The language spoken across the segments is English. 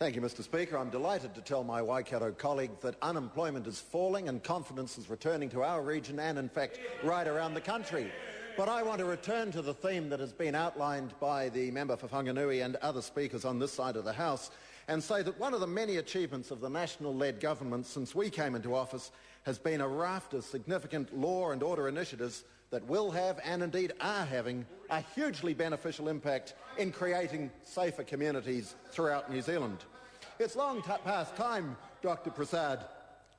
Thank you, Mr Speaker. I'm delighted to tell my Waikato colleague that unemployment is falling and confidence is returning to our region and, in fact, right around the country. But I want to return to the theme that has been outlined by the member for Whanganui and other speakers on this side of the House and say that one of the many achievements of the national-led government since we came into office has been a raft of significant law and order initiatives that will have and indeed are having a hugely beneficial impact in creating safer communities throughout New Zealand. It's long past time, Dr Prasad,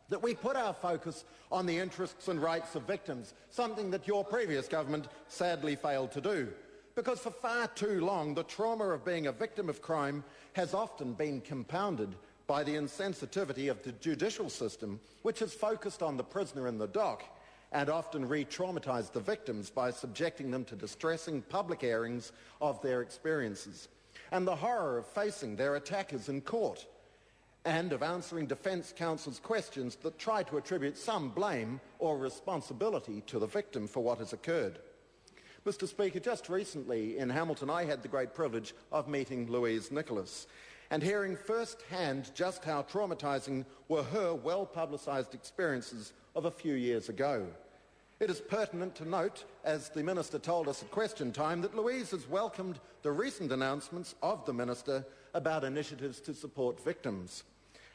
that we put our focus on the interests and rights of victims, something that your previous government sadly failed to do. Because for far too long, the trauma of being a victim of crime has often been compounded by the insensitivity of the judicial system, which has focused on the prisoner in the dock and often re-traumatised the victims by subjecting them to distressing public airings of their experiences, and the horror of facing their attackers in court, and of answering defence counsel's questions that try to attribute some blame or responsibility to the victim for what has occurred. Mr Speaker, just recently in Hamilton I had the great privilege of meeting Louise Nicholas and hearing firsthand just how traumatising were her well-publicised experiences of a few years ago. It is pertinent to note, as the Minister told us at question time, that Louise has welcomed the recent announcements of the Minister about initiatives to support victims.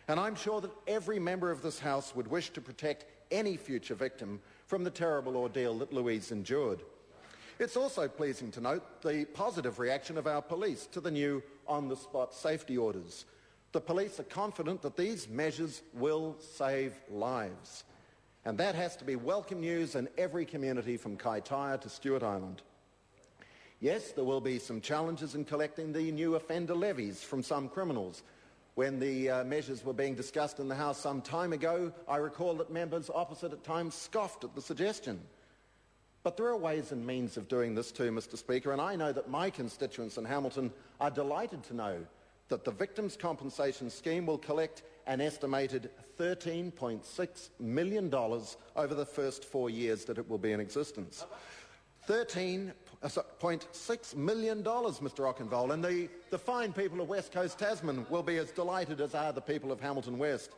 And I'm sure that every member of this House would wish to protect any future victim from the terrible ordeal that Louise endured. It's also pleasing to note the positive reaction of our police to the new on-the-spot safety orders. The police are confident that these measures will save lives. And that has to be welcome news in every community from Kaitaia to Stewart Island. Yes, there will be some challenges in collecting the new offender levies from some criminals. When the measures were being discussed in the House some time ago, I recall that members opposite at times scoffed at the suggestion. But there are ways and means of doing this too, Mr Speaker, and I know that my constituents in Hamilton are delighted to know that the Victims' Compensation Scheme will collect an estimated $13.6 million over the first 4 years that it will be in existence. $13.6 million, Mr Ockenvold, and the fine people of West Coast Tasman will be as delighted as are the people of Hamilton West.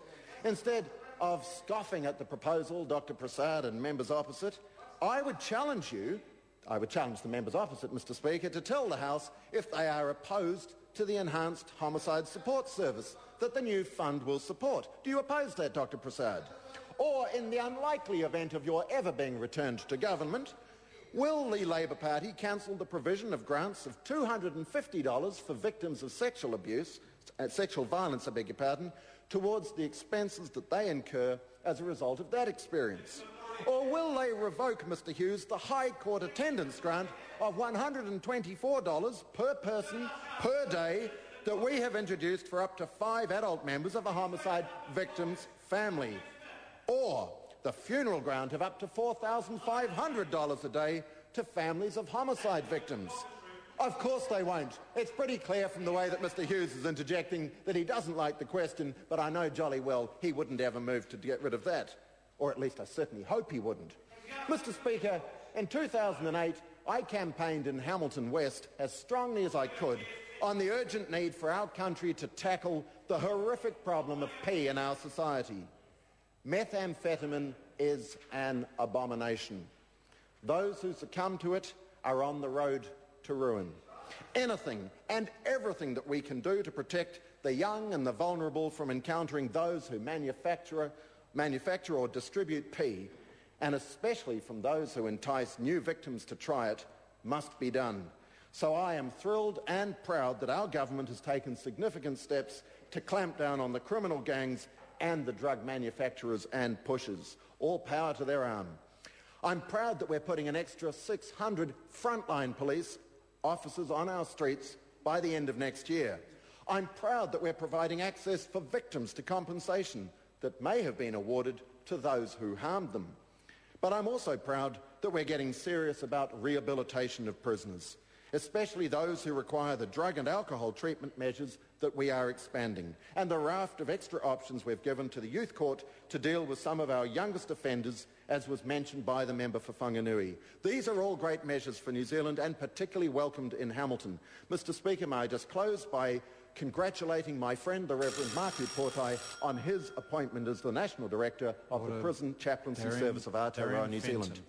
Instead of scoffing at the proposal, Dr Prasad and members opposite, I would challenge the members opposite, Mr Speaker, to tell the House if they are opposed to the enhanced homicide support service that the new fund will support. Do you oppose that, Dr Prasad? Or, in the unlikely event of your ever being returned to government, will the Labor Party cancel the provision of grants of $250 for victims of sexual violence, towards the expenses that they incur as a result of that experience? Or will they revoke, Mr Hughes, the High Court attendance grant of $124 per person per day that we have introduced for up to 5 adult members of a homicide victim's family? Or the funeral grant of up to $4,500 a day to families of homicide victims? Of course they won't. It's pretty clear from the way that Mr Hughes is interjecting that he doesn't like the question, but I know jolly well he wouldn't ever move to get rid of that. Or at least I certainly hope he wouldn't. Mr Speaker, in 2008, I campaigned in Hamilton West as strongly as I could on the urgent need for our country to tackle the horrific problem of pee in our society. Methamphetamine is an abomination. Those who succumb to it are on the road to ruin. Anything and everything that we can do to protect the young and the vulnerable from encountering those who manufacture or distribute pee, and especially from those who entice new victims to try it, must be done. So I am thrilled and proud that our government has taken significant steps to clamp down on the criminal gangs and the drug manufacturers and pushers. All power to their arm. I'm proud that we're putting an extra 600 frontline police officers on our streets by the end of next year. I'm proud that we're providing access for victims to compensation that may have been awarded to those who harmed them. But I'm also proud that we're getting serious about rehabilitation of prisoners, especially those who require the drug and alcohol treatment measures that we are expanding, and the raft of extra options we've given to the Youth Court to deal with some of our youngest offenders, as was mentioned by the member for Whanganui. These are all great measures for New Zealand and particularly welcomed in Hamilton. Mr Speaker, may I just close by congratulating my friend, the Reverend Mark Uportai, on his appointment as the National Director of the Prison Chaplaincy Service of Aotearoa, New Zealand.